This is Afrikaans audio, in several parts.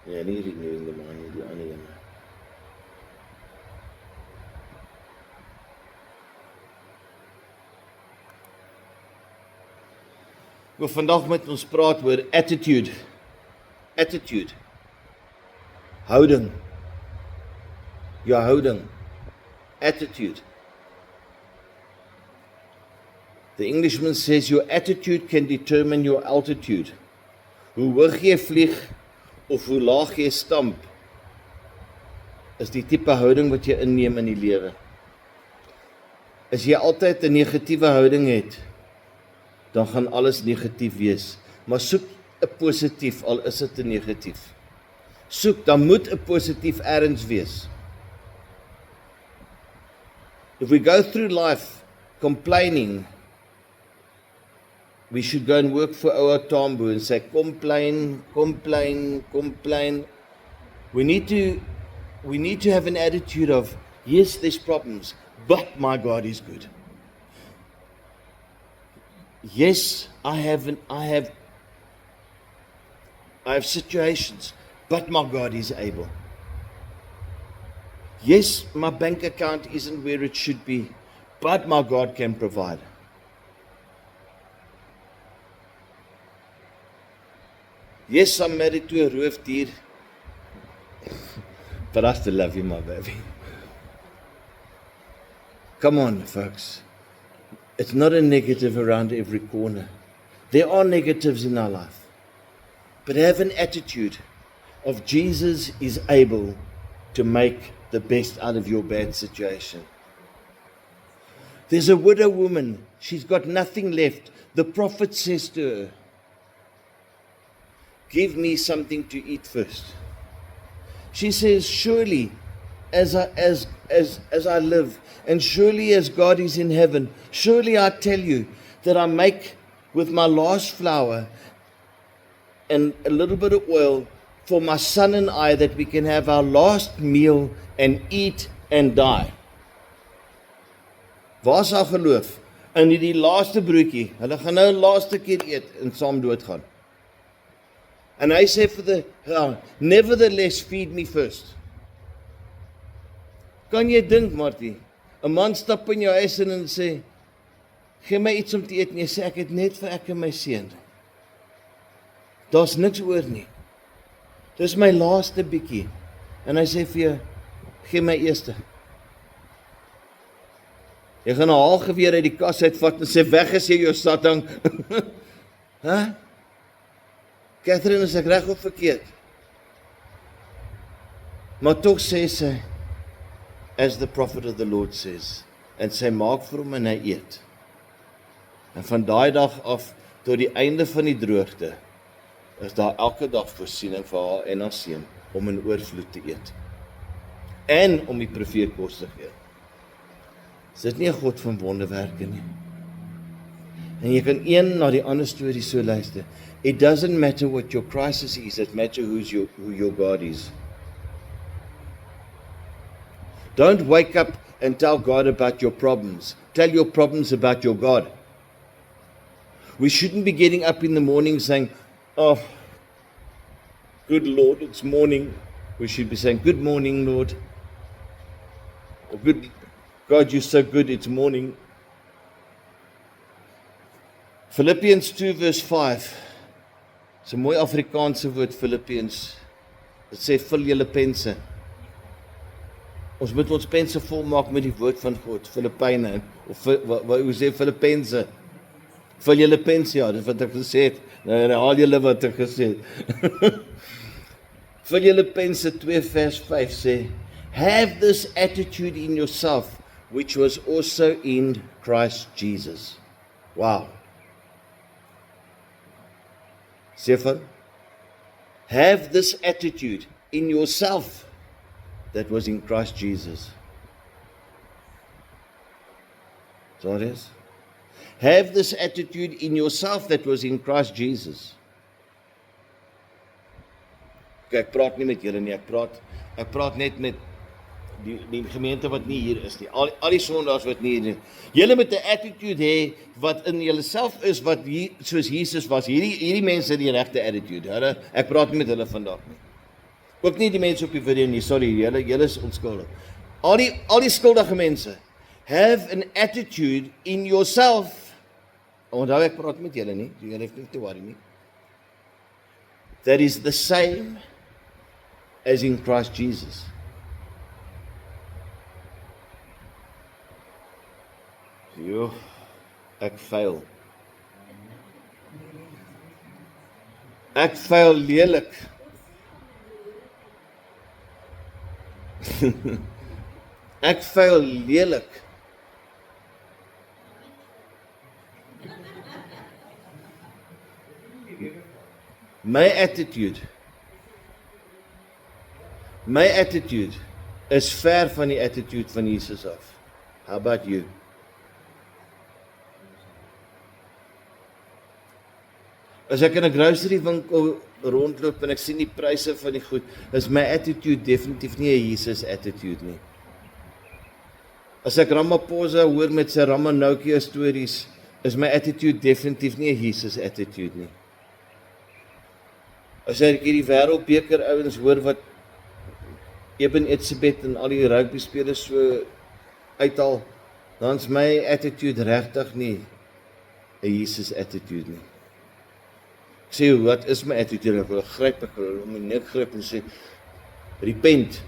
Ja, nie renewing the mind nie, die ander een. Ek wil vandag met ons praat oor attitude. Attitude. Houding. Jou houding. Attitude. The Englishman says your attitude can determine your altitude. Hoe hoog jy vlieg of hoe laag jy stamp, is die tipe houding wat jy inneem in die lewe. As jy altyd 'n negatiewe houding het, dan gaan alles negatief wees. Maar soek 'n positief, al is dit 'n negatief. Soek, dan moet 'n positief ergens wees. If we go through life complaining, we should go and work for our Tambo and say, complain, complain, complain. We need to have an attitude of, yes, there's problems, but my God is good. Yes, I have situations, but my God is able. Yes, my bank account isn't where it should be, but my God can provide. Yes, I'm married to a roofdier, but I still love you, my baby. Come on, folks. It's not a negative around every corner. There are negatives in our life. But have an attitude of Jesus is able to make the best out of your bad situation. There's a widow woman. She's got nothing left. The prophet says to her, give me something to eat first. She says, surely as I live, and surely as God is in heaven, surely I tell you that I make with my last flour and a little bit of oil for my son and I, that we can have our last meal and eat and die. Waar is haar geloof? In die laaste broodjie. Hulle gaan nou laaste keer eet en saam doodgaan. And I say for the nevertheless feed me first. Kan jy dink, Martie? 'n man stap in jou huis en sê, gee my iets om te eet, en jy sê, ek het net vir ek en my seun. Daar's niks oor nie. Dis my laaste bietjie. En hy sê vir jou, gee my eerste. Jy gaan 'n haalgeweer uit die kas uitvat en sê, weg is jy jou satang. Huh? Catherine, is ek reg of verkeerd? Maar tog sê sy, as the prophet of the Lord says, en sy maak vir hom en hy eet. En van daai dag af tot die einde van die droogte is daar elke dag voorsiening vir haar en haar seun om in oorvloed te eet. En om die profeet kos te gee. Is dit nie 'n God van wonderwerke nie? En jy kan een na die ander storie so luister. It doesn't matter what your crisis is, it matters who your God is. Don't wake up and tell God about your problems. Tell your problems about your God. We shouldn't be getting up in the morning saying, oh, good Lord, it's morning. We should be saying, good morning, Lord. Or good God, you're so good, it's morning. Philippians 2 verse 5. It's 'n mooi Afrikaanse woord, Philippians. Dit sê, vul julle pense. Ons moet ons pense volmaak met die woord van God, Filipyne, of hoe sê Filippense? Vul julle pense, ja, dit wat ek gesê het. Nou haal julle wat ek gesê het. Vul julle pense 2 vers 5 sê, have this attitude in yourself, which was also in Christ Jesus. Wow. Seven, have this attitude in yourself that was in Christ Jesus. So it is. Have this attitude in yourself that was in Christ Jesus. Okay, ek praat nie met julle nie, ek praat net met die gemeente wat nie hier is nie. Al die sondaars wat nie hier is. Julle moet 'n attitude hê wat in julleself is, wat soos Jesus was. Hierdie mense het die regte attitude. Ek praat nie met hulle vandag nie. Ook nie die mense op die video nie, sorry, julle is onskuldig. Al die skuldige mense, have an attitude in yourself. Onthou ek praat met julle nie, julle hoef nie te worry nie. That is the same as in Christ Jesus. Jo, ek fail. Ek fail lelik. Ek fail lelik. My attitude is ver van die attitude van Jesus af. How about you? As ek in 'n grocery winkel rondloop en ek sien die pryse van die goed, is my attitude definitief nie 'n Jesus attitude nie. As ek Ramaphosa hoor met sy Ramanoukia stories, is my attitude definitief nie 'n Jesus attitude nie. As ek hierdie wêreldbeker ouens hoor wat Eben Etzebeth en al die rugby spelers so uithaal, dan is my attitude regtig nie 'n Jesus attitude nie. Ek sê, wat is my attitude? Ek wil gryp, ek wil om my nek gryp en sê, repent.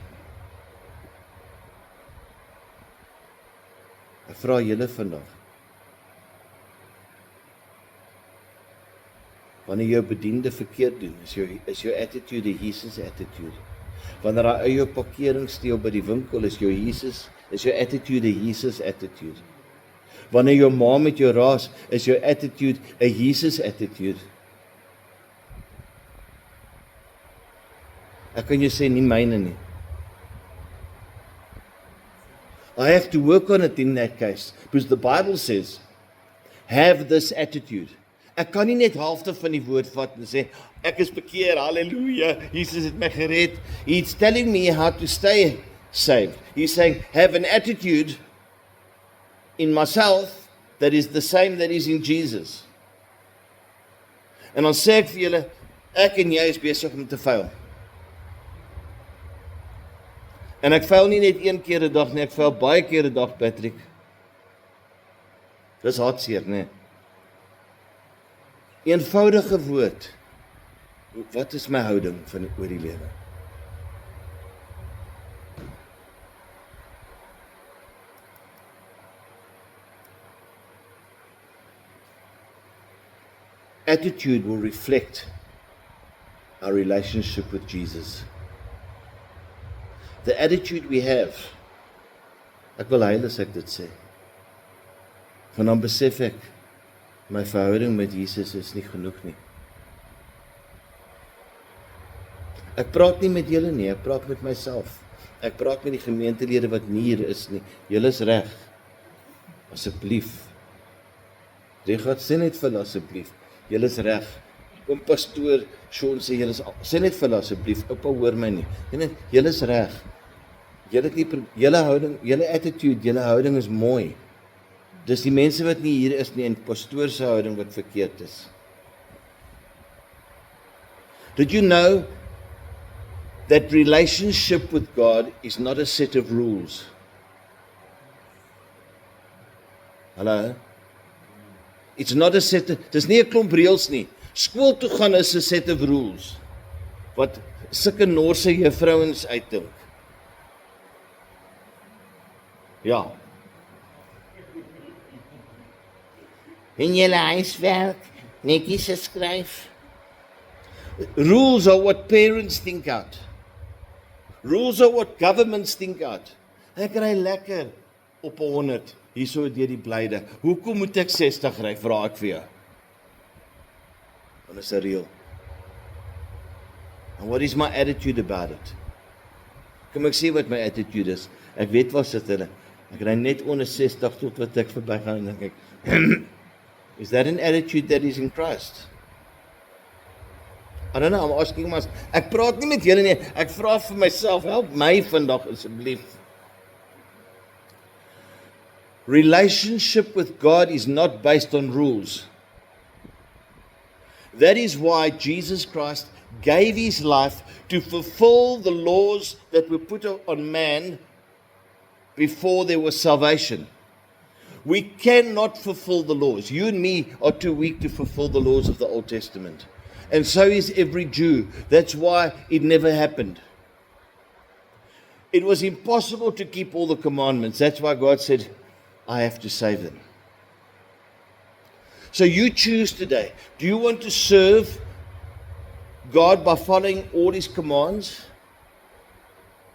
Ek vra julle vandag, wanneer jou bediende verkeerd doen, is jou attitude 'n Jesus attitude. Wanneer hy jou parkering steel by die winkel, is jou attitude 'n Jesus attitude. Wanneer jou ma met jou raas, is jou attitude 'n Jesus attitude. Ek kan jou sê, nie myne nie. I have to work on it in that case, because the Bible says, have this attitude. Ek kan nie net halfte van die woord vat en sê, ek is bekeer, halleluja, Jesus het my gered. He's telling me how to stay saved. He's saying, have an attitude in myself that is the same that is in Jesus. En dan sê ek vir julle, ek en jy is besig om te fail. En ek fail nie net een keer 'n dag nie, ek fail baie keer 'n dag, Patrick. Dis hartseer, né? Eenvoudige woord. Wat is my houding van oor die lewe? Attitude will reflect our relationship with Jesus. The attitude we have, ek wil huil as ek dit sê, van dan besef ek, my verhouding met Jesus is nie genoeg nie. Ek praat nie met julle nie, ek praat met myself. Ek praat met die gemeentelede wat nie hier is nie. Julle is reg. Asseblief. Richard, sê net vir hulle asseblief. Julle is reg. Oom pastoor Sean sê julle is, sê net vir hulle asseblief, oupa hoor my nie. Julle is reg. Julle houding, julle attitude, julle houding is mooi. Dis die mense wat nie hier is nie en pastoor se houding wat verkeerd is. Did you know that relationship with God is not a set of rules? Hallo? It's not a set of, dis nie 'n klomp reëls nie. Skool toe gaan is 'n set of rules. Wat sulke Noorse juffrouens uitdink. Ja. En julle huiswerk netjies geskryf. Rules are what parents think out. Rules are what governments think out. Ek ry lekker op 100 hierso deur die blyde. Hoekom moet ek 60 ry, vra ek vir jou? Want is 'n reël. And what is my attitude about it? Kom ek sê wat my attitude is. Ek weet waar sit hulle. Ek ry net onder 60 tot wat ek verbygaan en dink ek, is that an attitude that is in Christ? I don't know, I'm asking myself. Ek praat nie met julle nie, ek vra vir myself, help my vandag asseblief. Relationship with God is not based on rules. That is why Jesus Christ gave his life to fulfill the laws that were put on man before there was salvation. We cannot fulfill the laws. You and me are too weak to fulfill the laws of the Old Testament. And so is every Jew. That's why it never happened. It was impossible to keep all the commandments. That's why God said, I have to save them. So you choose today. Do you want to serve God by following all his commands?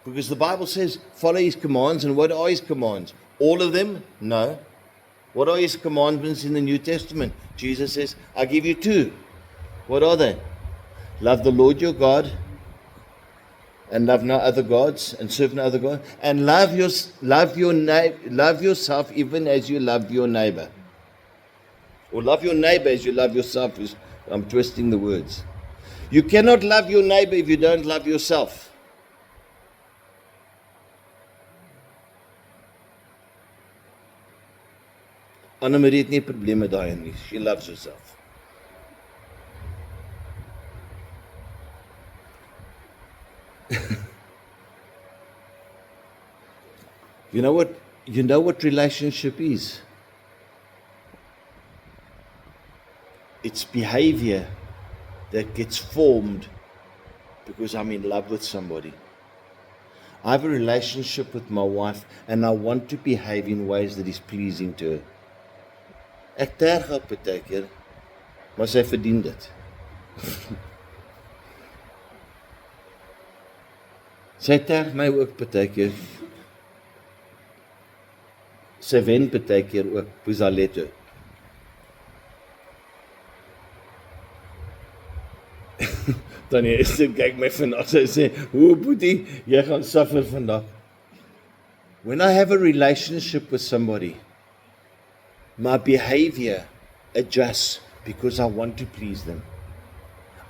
Because the Bible says, follow his commands. And what are his commands? All of them? No. What are his commandments in the New Testament? Jesus says, I give you 2. What are they? Love the Lord your God and love no other gods and serve no other God. And love yourself even as you love your neighbor. Or love your neighbor as you love yourself. I'm twisting the words. You cannot love your neighbor if you don't love yourself. Anne-Marie het nie probleme daarin nie. She loves herself. You know what relationship is? It's behavior that gets formed because I'm in love with somebody. I have a relationship with my wife and I want to behave in ways that is pleasing to her. Ek terg haar baie keer, maar sy verdien dit. Sy terg my ook baie keer. Sy wen baie keer ook, Puzaletto. Dan kyk my vandag, sy sê, hoe Boetie, jy gaan suffer vandag. When I have a relationship with somebody, my behavior adjusts because I want to please them.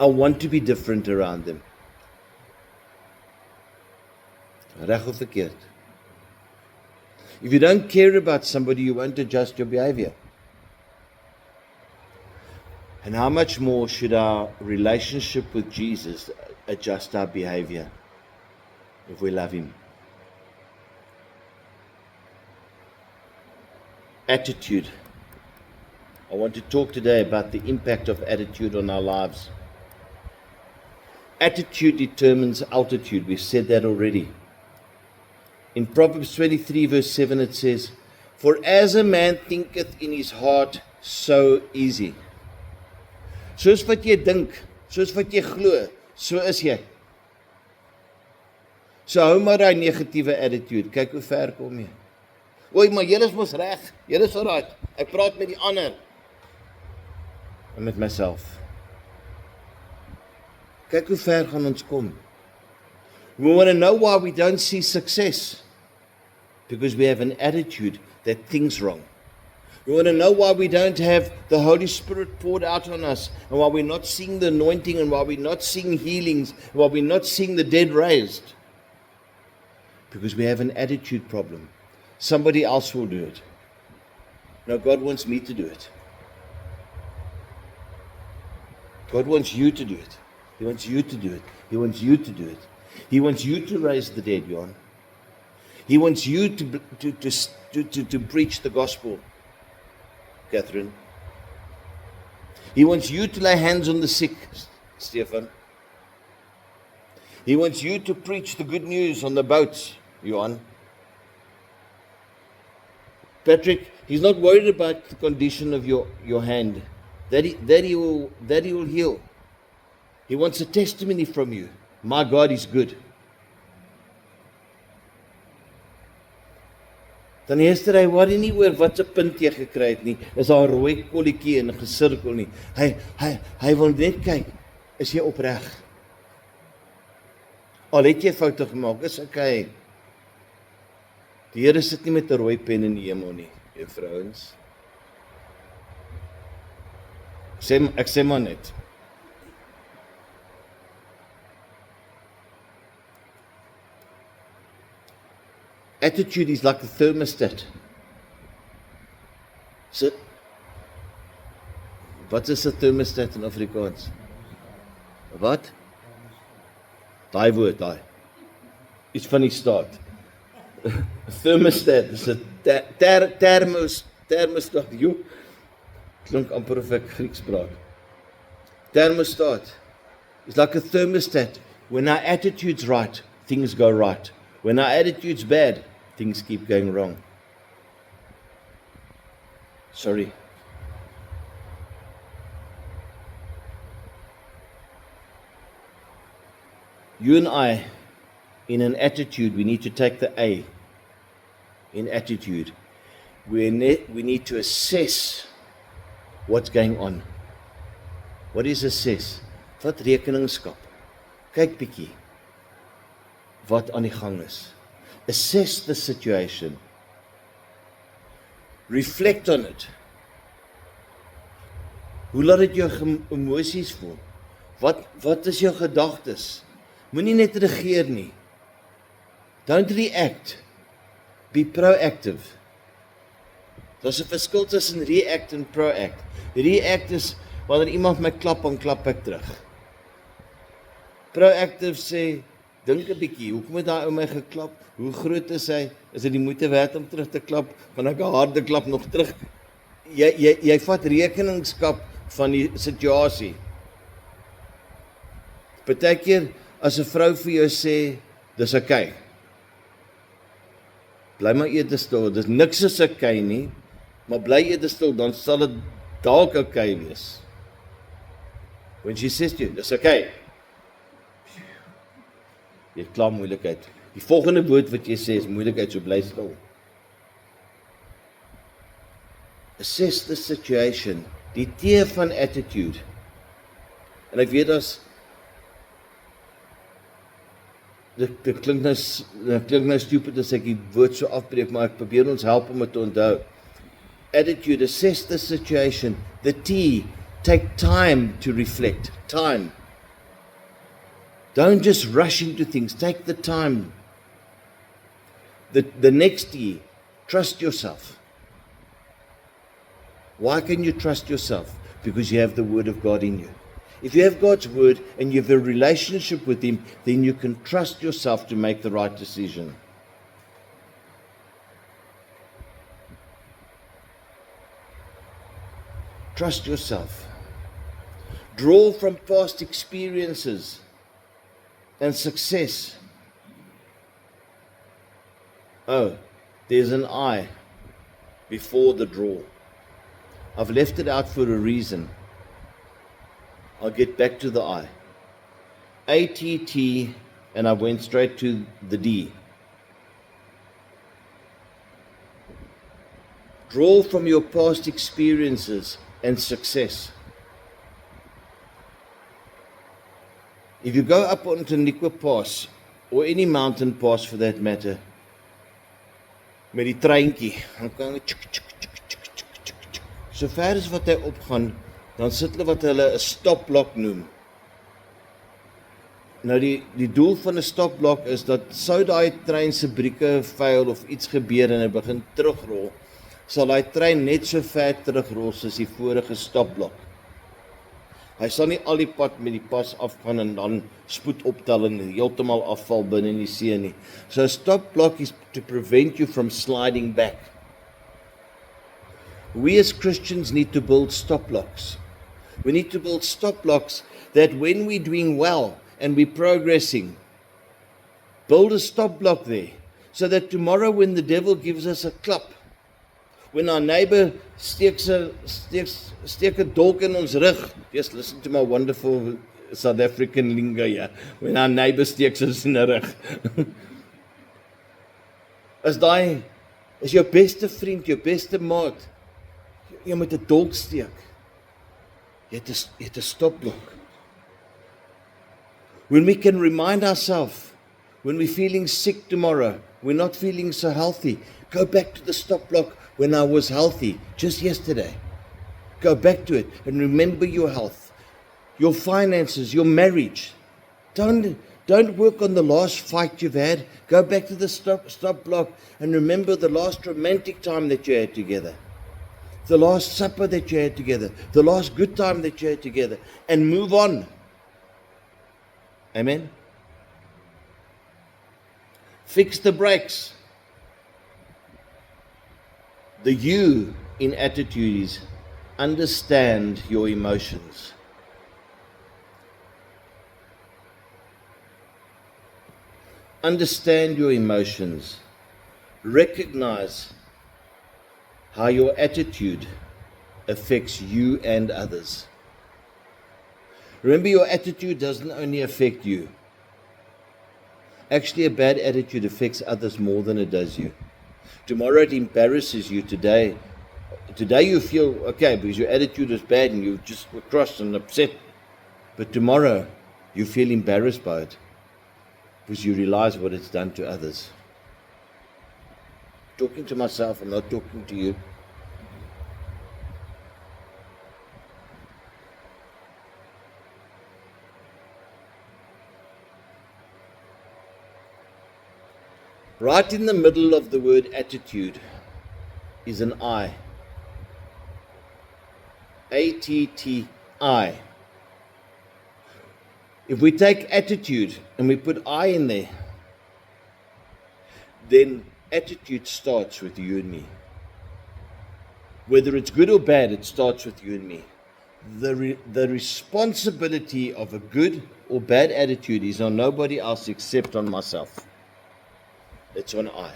I want to be different around them. Reg of verkeerd? If you don't care about somebody, you won't adjust your behavior. And how much more should our relationship with Jesus adjust our behavior if we love him? Attitude. I want to talk today about the impact of attitude on our lives. Attitude determines altitude. We've said that already. In Proverbs 23 verse 7 it says, For as a man thinketh in his heart, so is he. Soos wat jy dink, soos wat jy glo, so is jy. So hou maar daai negatiewe attitude. Kyk hoe ver kom jy. Oei, maar julle is mos reg. Julle is alright. Ek praat met die ander. En met myself. Kyk hoe ver gaan ons kom. We want to know why we don't see success. Because we have an attitude that thinks wrong. We want to know why we don't have the Holy Spirit poured out on us, and why we're not seeing the anointing, and why we're not seeing healings, and why we're not seeing the dead raised. Because we have an attitude problem. Somebody else will do it. No, God wants me to do it. God wants you to do it. He wants you to do it. He wants you to do it. He wants you to raise the dead, Johan. He wants you to preach the gospel, Catherine. He wants you to lay hands on the sick, Stefan. He wants you to preach the good news on the boats, Johan. Patrick, he's not worried about the condition of your hand. That he will heal. He wants a testimony from you. My God is good. Dan yesterday worry nie oor wat se punt jy gekry het nie. Is daar 'n rooi kolletjie in 'n gesirkel nie. Hy wil net kyk, is jy opreg? Al het jy foute gemaak, is okay. Die Here sit nie met 'n rooi pen in die hemel nie, juffrouens. Ek sê maar net. Attitude is like a thermostat. So, Wat is 'n thermostat in Afrikaans? Wat? Daai woord, daai. Iets van die staat. Thermostat is 'n thermostat. Jo, klink amper of ek Grieks praat. Thermostat is like a thermostat. When our attitude's right, things go right. When our attitude's bad, things keep going wrong. Sorry. You and I, in an attitude, we need to take the A in attitude. We need to assess what's going on. What is assess? Wat rekeningskap. Kyk bietjie wat aan die gang is. Assess the situation. Reflect on it. Hoe laat dit jou emosies voel? Wat is jou gedagtes? Moenie net reageer nie. Don't react. Be proactive. Daar's 'n verskil tussen react en proact. React is wanneer iemand my klap, dan klap ek terug. Proactive sê, dink 'n bietjie, hoekom het daai ou my geklap? Hoe groot is hy? Is dit die moeite werd om terug te klap? Kan ek 'n harde klap nog terug? Jy vat rekeningskap van die situasie. Partykeer as 'n vrou vir jou sê, dis okay. Bly maar eers stil, dis niks is okay nie, maar bly eers stil, dan sal dit dalk okay wees. When she says to you, dis okay. Jy het klaar moeilikheid. Die volgende woord wat jy sê is moeilikheid, so bly stil. Assess the situation. Die T van attitude. En ek weet dit klink nou stupid as ek die woord so afbreek, maar ek probeer ons help om dit te onthou. Attitude, assess the situation. The T, take time to reflect. Time. Don't just rush into things. Take the time. The next T, trust yourself. Why can you trust yourself? Because you have the Word of God in you. If you have God's Word and you have a relationship with Him, then you can trust yourself to make the right decision. Trust yourself. Draw from past experiences and success. Oh, there's an I before the draw. I've left it out for a reason. I'll get back to the I. ATT, and I went straight to the D. Draw from your past experiences and success. If you go up onto Nikwa Pass, or any mountain pass for that matter, met die treintjie, dan kan jy so ver as wat hy opgaan, dan sit hulle wat hulle 'n stopblok noem. Nou die doel van 'n stopblok is dat sou daai trein se brieke fail of iets gebeur en hy begin terugrol, sal daai trein net so ver terugrol soos die vorige stopblok. Hy sal nie al die pad met die pas afgaan en dan spoed optel en heeltemal afval binne in die see nie. So a stop block is to prevent you from sliding back. We as Christians need to build stop blocks. We need to build stop blocks that when we're doing well and we're progressing, build a stop block there so that tomorrow when the devil gives us a clap, when our neighbor steek 'n dolk in ons rug. Just listen to my wonderful South African lingo here. When our neighbor steeks ons in 'n rug. Is jou beste vriend, jou beste maat, jy met 'n dolk steek. Jy het 'n stopblok. When we can remind ourselves, when we're feeling sick tomorrow, we're not feeling so healthy, go back to the stop block when I was healthy, just yesterday. Go back to it and remember your health, your finances, your marriage. Don't work on the last fight you've had. Go back to the stop block and remember the last romantic time that you had together. the last supper that you had together, the last good time that you had together, and move on. Amen? Fix the brakes. The you in attitude is understand your emotions. Understand your emotions. Recognize how your attitude affects you and others. Remember, your attitude doesn't only affect you. Actually, a bad attitude affects others more than it does you. Tomorrow it embarrasses you. Today you feel okay because your attitude is bad and you just were crossed and upset. But tomorrow you feel embarrassed by it because you realize what it's done to others. Talking to myself, I'm not talking to you. Right in the middle of the word attitude is an I. A-T-T-I. If we take attitude and we put I in there, then attitude starts with you and me. Whether it's good or bad, it starts with you and me. The responsibility of a good or bad attitude is on nobody else except on myself. It's on I.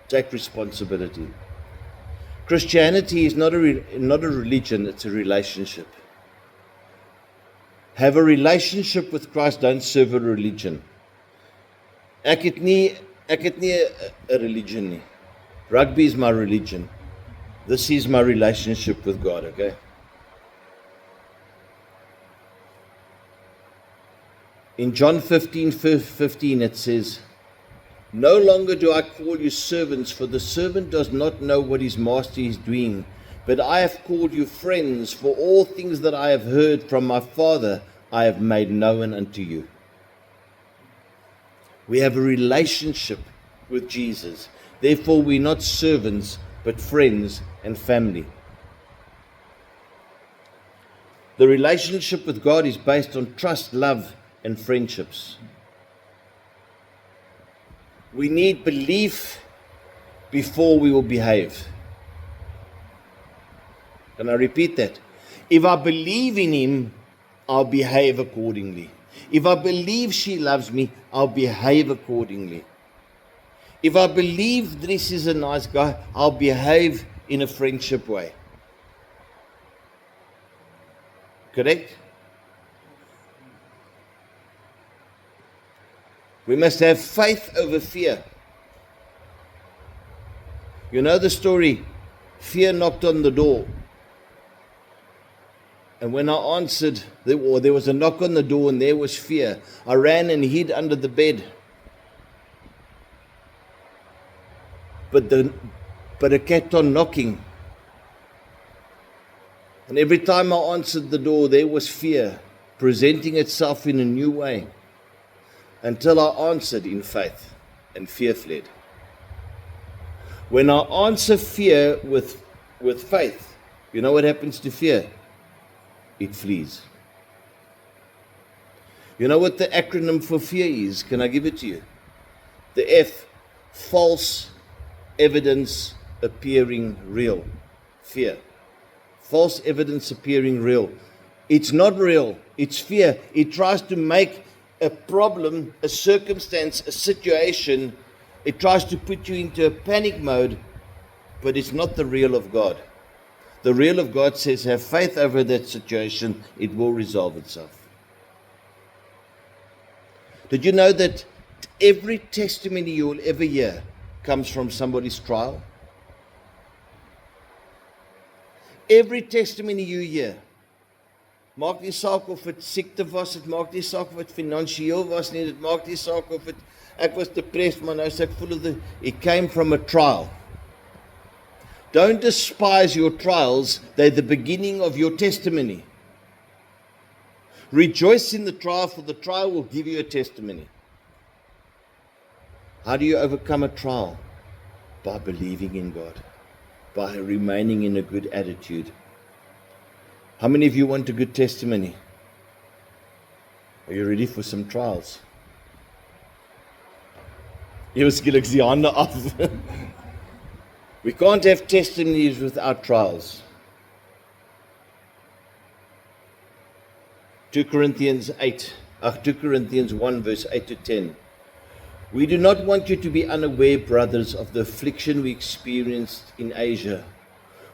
Take responsibility. Christianity is not a religion, it's a relationship. Have a relationship with Christ, don't serve a religion. Ek het nie 'n religion nie. Rugby is my religion. This is my relationship with God, okay? In John 15:15 it says, "No longer do I call you servants, for the servant does not know what his master is doing. But I have called you friends, for all things that I have heard from my Father I have made known unto you." We have a relationship with Jesus. Therefore, we're not servants, but friends and family. The relationship with God is based on trust, love, and friendships. We need belief before we will behave. Can I repeat that? If I believe in Him, I'll behave accordingly. If I believe she loves me, I'll behave accordingly. If I believe this is a nice guy, I'll behave in a friendship way. Correct? We must have faith over fear. You know the story, fear knocked on the door. And when I answered, there was a knock on the door and there was fear. I ran and hid under the bed. But it kept on knocking. And every time I answered the door, there was fear presenting itself in a new way. Until I answered in faith and fear fled. When I answer fear with faith, you know what happens to fear? It flees. You know what the acronym for fear is? Can I give it to you? The F, false evidence appearing real. Fear. False evidence appearing real. It's not real. It's fear. It tries to make a problem, a circumstance, a situation. It tries to put you into a panic mode, but it's not the real of God. The real of God says, have faith over that situation. It will resolve itself. Did you know that every testimony you will ever hear comes from somebody's trial? Every testimony you hear. Maak nie saak of dit siekte was, dit maak nie saak of dit finansiëel was nie, dit maak nie saak of ek was depressed, maar nou sê ek voel dat it came from a trial. Don't despise your trials, they're the beginning of your testimony. Rejoice in the trial, for the trial will give you a testimony. How do you overcome a trial? By believing in God. by remaining in a good attitude. How many of you want a good testimony? Are you ready for some trials? Ewe skielik is die hande af. We can't have testimonies without trials. 2 Corinthians 1 verse 8 to 10. We do not want you to be unaware, brothers, of the affliction we experienced in Asia,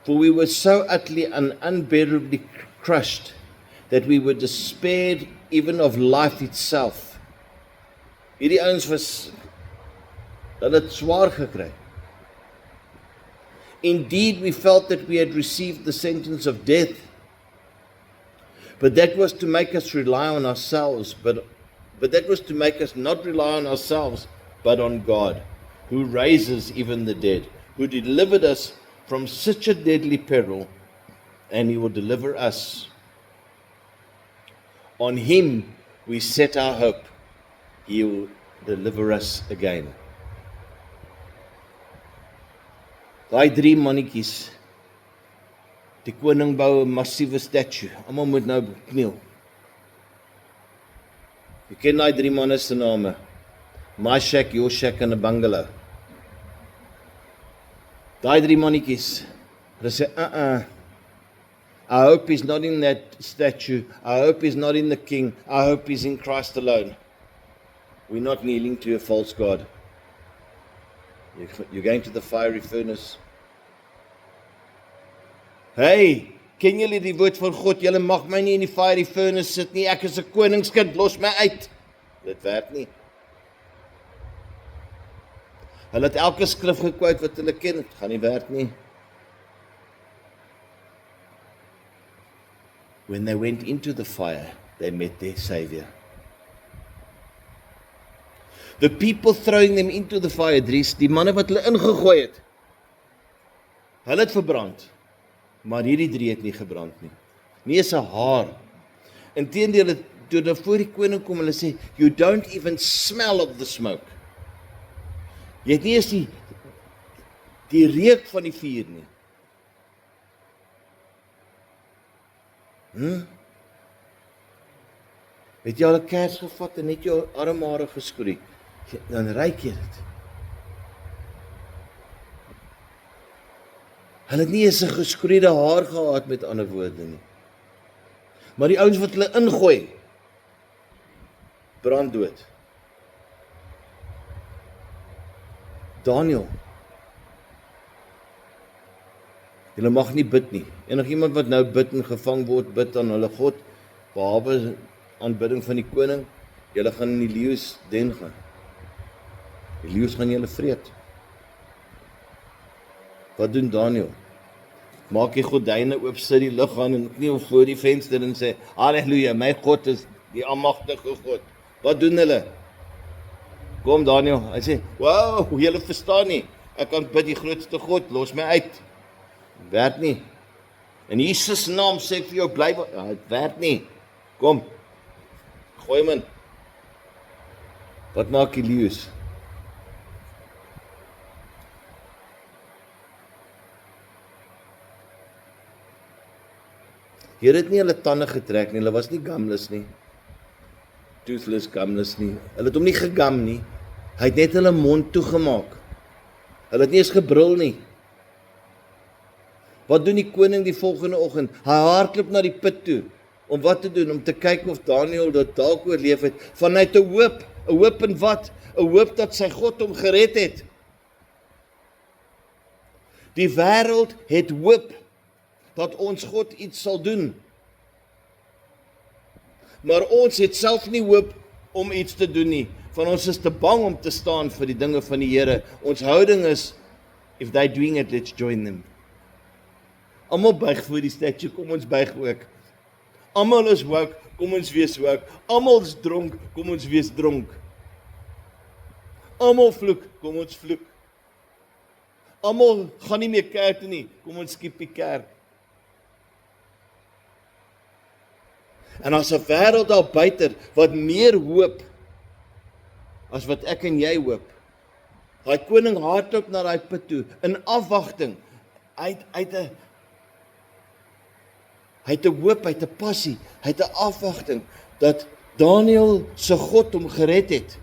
for we were so utterly and unbearably crushed that we were despaired even of life itself. Hierdie ouens was, hulle het swaar gekry. Indeed, we felt that we had received the sentence of death, but that was to make us rely on ourselves, but that was to make us not rely on ourselves, but on God, who raises even the dead, who delivered us from such a deadly peril, and He will deliver us. On Him we set our hope. He will deliver us again. Daai 3 mannetjies, die koning bou 'n massiewe statue, almal moet nou kniel. Jy ken daai 3 manne se name, my shack, your shack en 'n bungalow. Daai 3 mannetjies, hulle sê, our hope is not in that statue, our hope is not in the king, our hope is in Christ alone. We're not kneeling to a false god. You're going to the fiery furnace. Hey, ken julle die woord van God? Julle mag my nie in die fiery furnace sit nie. Ek is 'n koningskind, los my uit. Dit werk nie. Hulle het elke skrif gekwout wat hulle ken, dit gaan nie werk nie. When they went into the fire, they met their Savior. The people throwing them into the fire, Dries, die manne wat hulle ingegooi het, hulle het verbrand, maar hierdie 3 het nie gebrand nie. Nie eens 'n haar. Inteendeel, toe hulle voor die koning kom, hulle sê, you don't even smell of the smoke. Jy het nie eens die reuk van die vuur nie. Het jy al 'n kers gevat en net jou armhare geskroei? Dan ruik jy dit. Hulle het nie eens 'n geskroeide haar gehad, met ander woorde nie. Maar die ouens wat hulle ingooi, brand dood. Daniel, julle mag nie bid nie. Enigiemand wat nou bid en gevang word, bid aan hulle God, behalwe aanbidding van die koning, julle gaan in die leeu's den gaan. Die leeu's gaan julle vreet. Wat doen Daniel? Maak die gordyne oop, sit die lig aan en kniel voor die venster en sê, Halleluja, my God is die almagtige God. Wat doen hulle? Kom Daniel, hy sê, wow, julle verstaan nie, ek kan bid die grootste God, los my uit. Werk nie. In Jesus naam sê ek vir jou, bly, het werk nie. Kom, gooi hom in. Wat maak die leeu's? Here het nie hulle tande getrek nie, hulle was nie gumless nie. Toothless, gumless nie. Hulle het hom nie gegam nie. Hy het net hulle mond toegemaak. Hulle het nie eens gebrul nie. Wat doen die koning die volgende oggend? Hy hardloop na die put toe. Om wat te doen? Om te kyk of Daniel dit dalk oorleef het. Vanuit 'n hoop. 'n Hoop in wat? 'n Hoop dat sy God hom gered het. Die wêreld het hoop dat ons God iets sal doen. Maar ons het self nie hoop om iets te doen nie. Van ons is te bang om te staan vir die dinge van die Here. Ons houding is, if they're doing it, let's join them. Almal buig voor die statue, kom ons buig ook. Almal is woke, kom ons wees woke. Almal is dronk, kom ons wees dronk. Almal vloek, kom ons vloek. Almal gaan nie meer kerk toe nie, kom ons skiep die kerk. En as 'n wêreld daar buite wat meer hoop as wat ek en jy hoop. Daai koning hardloop na daai put toe in afwagting. Hy het 'n hoop, hy het 'n passie, hy het 'n afwagting dat Daniël se God hom gered het.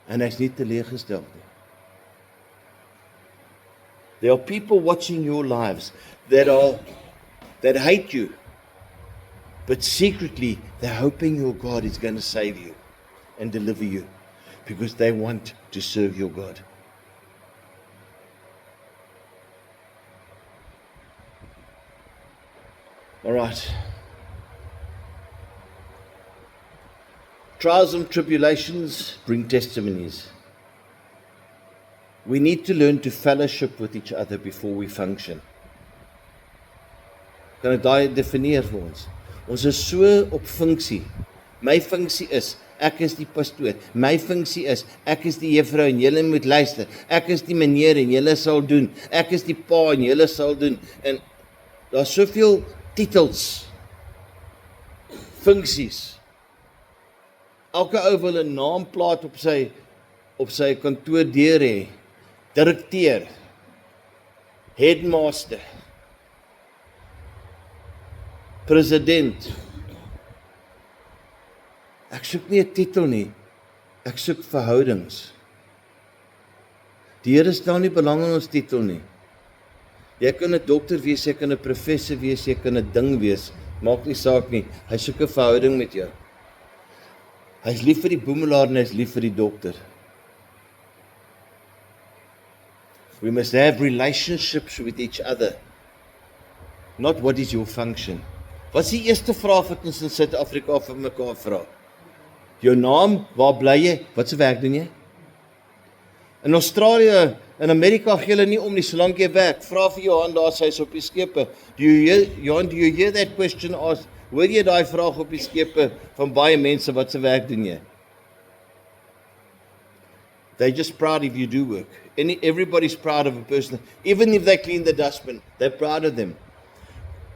En hy's nie teleurgestel nie. There are people watching your lives that hate you, but secretly they're hoping your God is going to save you and deliver you because they want to serve your God. All right. Trials and tribulations bring testimonies. We need to learn to fellowship with each other before we function. Kan ek daai definieer vir ons? Ons is so op funksie. My funksie is, ek is die pastoor. My funksie is, ek is die juffrou en julle moet luister. Ek is die meneer en julle sal doen. Ek is die pa en julle sal doen. En daar's soveel titels, funksies. Elke ou wil 'n naamplaat op sy kantoor deur hê. Direkteur, headmaster, president. Ek soek nie 'n titel nie. Ek soek verhoudings. Die Here stel nie belang in ons titel nie. Jy kan 'n dokter wees, jy kan 'n professor wees, jy kan 'n ding wees. Maak nie saak nie. Hy soek 'n verhouding met jou. Hy's lief vir die boemelaar en hy's lief vir die dokter. We must have relationships with each other. Not what is your function. Wat is die eerste vraag wat ons in Suid-Afrika vir mekaar vra? Jou naam, waar bly jy? Wat se werk doen jy? In Australië, in Amerika gee hulle nie om nie, solank jy werk. Vra vir Johan daar sy's op die skepe. Do you hear that question asked? Hoor jy daai vraag op die skepe van baie mense, wat se werk doen jy? They're just proud if you do work. Everybody's proud of a person. Even if they clean the dustbin, they're proud of them.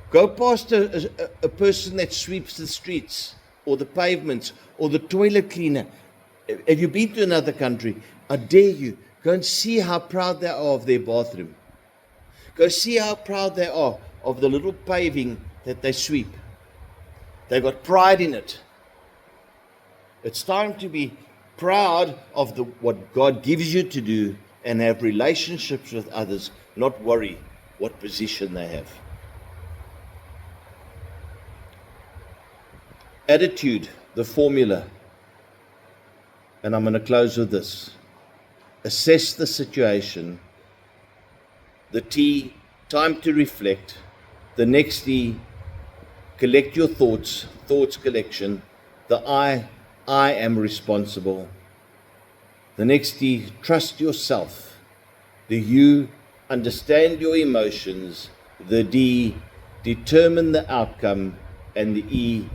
Go past a person that sweeps the streets, or the pavements, or the toilet cleaner. Have you been to another country? I dare you, go and see how proud they are of their bathroom. Go see how proud they are of the little paving that they sweep. They've got pride in it. It's time to be proud of what God gives you to do and have relationships with others, not worry what position they have. Attitude, the formula. And I'm going to close with this. Assess the situation. The T, time to reflect. The next E, collect your thoughts collection. The I am responsible. The next D, trust yourself. The U, understand your emotions. The D, determine the outcome. And the E,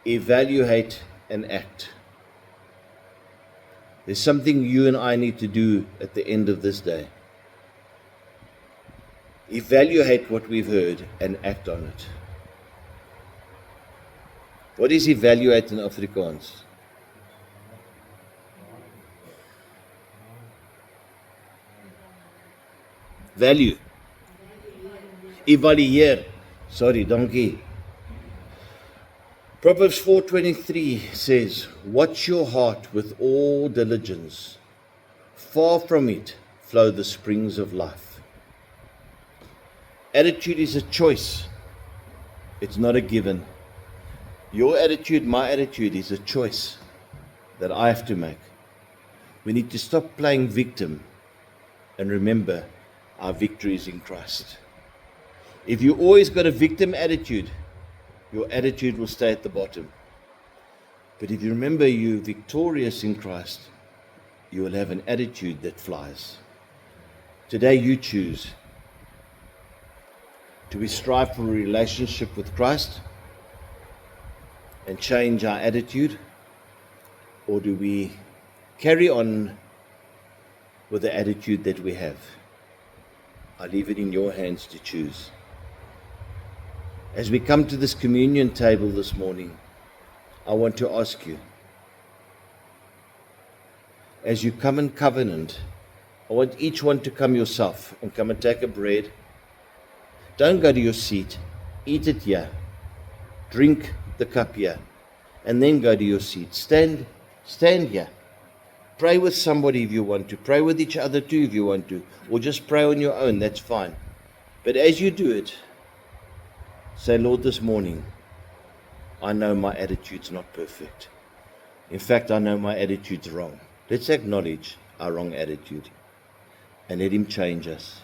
evaluate and act. There's something you and I need to do at the end of this day. Evaluate what we've heard and act on it. What is evaluate in Afrikaans? Value. Evalueer. Sorry, donkey. Proverbs 4:23 says, watch your heart with all diligence. Far from it flow the springs of life. Attitude is a choice. It's not a given. Your attitude, my attitude is a choice that I have to make. We need to stop playing victim and remember our victory is in Christ. If you always got a victim attitude, your attitude will stay at the bottom. But if you remember you're victorious in Christ, you will have an attitude that flies. Today you choose. Do we strive for a relationship with Christ and change our attitude? Or do we carry on with the attitude that we have? I leave it in your hands to choose. As we come to this communion table this morning, I want to ask you, as you come in covenant I want each one to come yourself and come and take a bread. Don't go to your seat. Eat it here. Drink the cup here. And then go to your seat. Stand here. Pray with somebody if you want to. Pray with each other too if you want to. Or just pray on your own. That's fine. But as you do it, say, Lord, this morning, I know my attitude's not perfect. In fact, I know my attitude's wrong. Let's acknowledge our wrong attitude and let Him change us.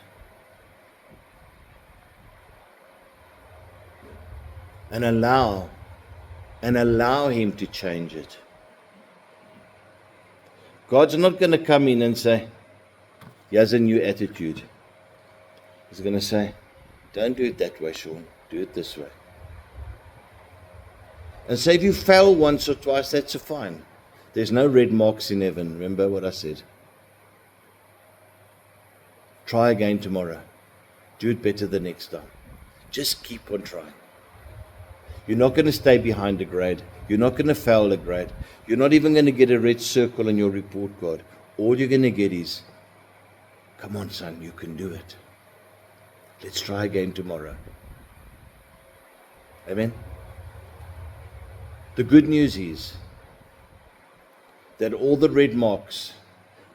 And allow Him to change it. God's not going to come in and say, here's a new attitude. He's going to say, don't do it that way, Sean. Do it this way. And say if you fail once or twice, that's fine. There's no red marks in heaven. Remember what I said. Try again tomorrow. Do it better the next time. Just keep on trying. You're not going to stay behind a grade. You're not going to fail a grade. You're not even going to get a red circle on your report card. All you're going to get is, come on, son, you can do it. Let's try again tomorrow. Amen? The good news is that all the red marks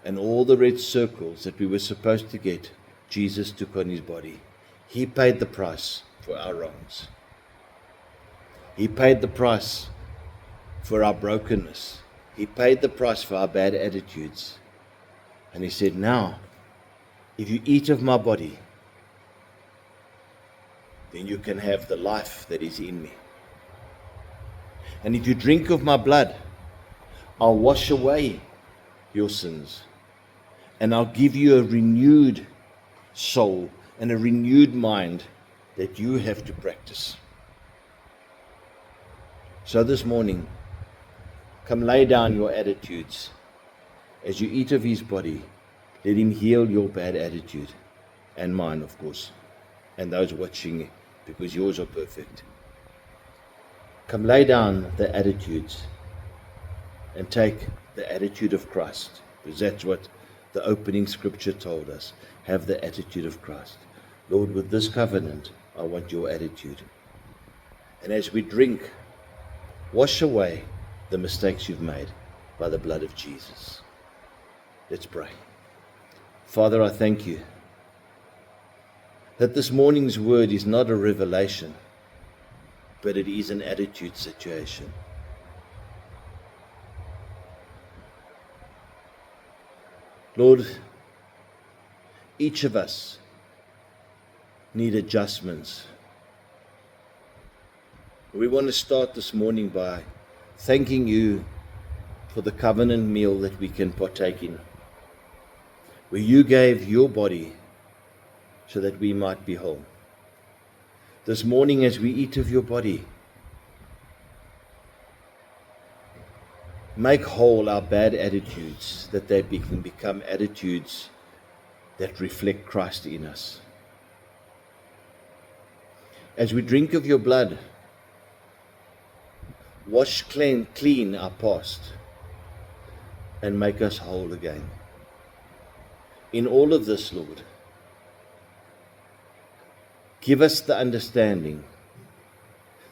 and all the red circles that we were supposed to get, Jesus took on His body. He paid the price for our wrongs. He paid the price for our brokenness. He paid the price for our bad attitudes. And He said, now, if you eat of my body, then you can have the life that is in me. And if you drink of my blood, I'll wash away your sins. And I'll give you a renewed soul and a renewed mind that you have to practice. So this morning, come lay down your attitudes. As you eat of His body, let Him heal your bad attitude. And mine, of course. And those watching, because yours are perfect. Come lay down the attitudes and take the attitude of Christ. Because that's what the opening scripture told us. Have the attitude of Christ. Lord, with this covenant, I want your attitude. And as we drink, wash away the mistakes you've made by the blood of Jesus. Let's pray. Father, I thank you that this morning's word is not a revelation, but it is an attitude situation. Lord, each of us need adjustments. We want to start this morning by thanking you for the covenant meal that we can partake in, where you gave your body so that we might be whole. This morning, as we eat of your body, make whole our bad attitudes, that they can become attitudes that reflect Christ in us. As we drink of your blood, wash clean our past and make us whole again. In all of this, Lord, give us the understanding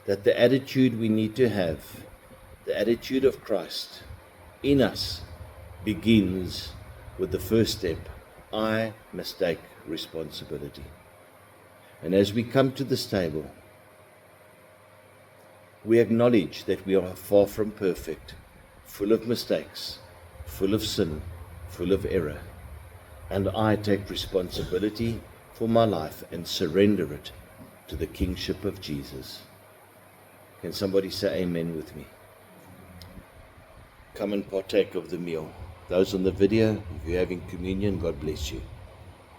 that the attitude we need to have, the attitude of Christ in us, begins with the first step. I must take responsibility. And as we come to this table, we acknowledge that we are far from perfect, full of mistakes, full of sin, full of error. And I take responsibility for my life and surrender it to the kingship of Jesus. Can somebody say amen with me? Come and partake of the meal. Those on the video, if you're having communion, God bless you.